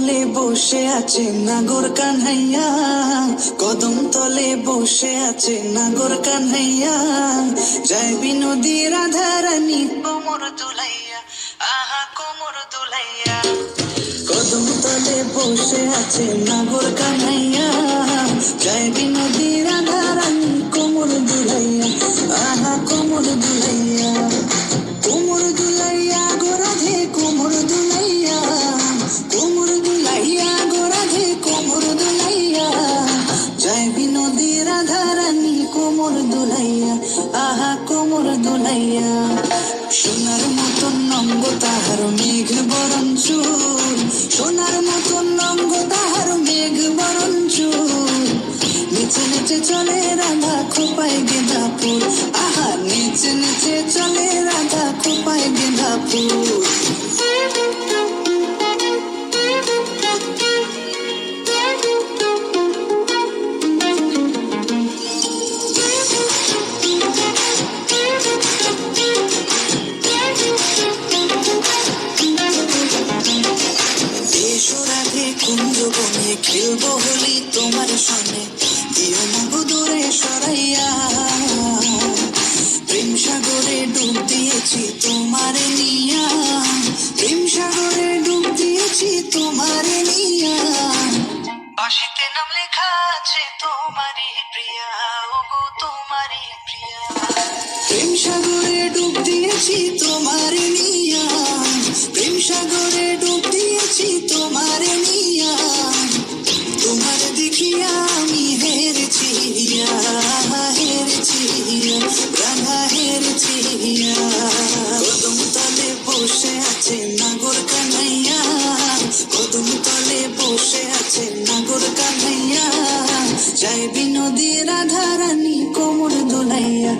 তলে বসে আছে নাগর কানহাইয়া, কদম তলে বসে আছে নাগর কানহাইয়া, যায় বিনোদী রাধা রানী কোমর দুলাইয়া, আহা কোমর দুলাইয়া। কদম তলে বসে আছে নাগর কানহাইয়া, যায় বিনোদী রাধা রানী কোমর দুলাইয়া, আহা কোমর দুলাইয়া। কোমর দুলাইয়া গো রাধে কোমর দুলাইয়া, কোমর দুলাইয়া গো রাধে কোমর দুলাইয়া, যায় বিনোদী রাধা রানী কোমর দুলাইয়া, আহা কোমর দুলাইয়া। সোনার মতন অঙ্গ তাহার মেঘ বরণ চুল, সোনার মতন অঙ্গ তাহার মেঘ বরণ চুল, নিচে নিচে চলে রাধা খোপায় গেঁদা ফুল, আহা নিচে নিচে চলে রাধা খোপায় গেঁদা ফুল। কুঞ্জবনে খেলবো হোলি তোমার সনে, দিও না গো দূরে সরাইয়া, প্রেম সাগরে ডুব দিয়েছি তোমারে নিয়া, প্রেম সাগরে ডুব দিয়েছি তোমারে নিয়া, বাঁশিতে নাম লেখা আছে তোমারই প্রিয়া, ও গো তোমারই প্রিয়া। প্রেম সাগরে ডুব দিয়েছি তোমারে নিয়া, প্রেম সাগরে ডুব দিয়েছি তোমারে নিয়া, তোমার দেখিয়া আমি হেরেছি, হেরেছি রাধা হেরেছি। কদম তলে বসে আছে নাগর কানহাইয়া, কদম তলে বসে আছে নাগর কানহাইয়া, যায় বিনোদী রাধা রানী কোমর দুলাইয়া,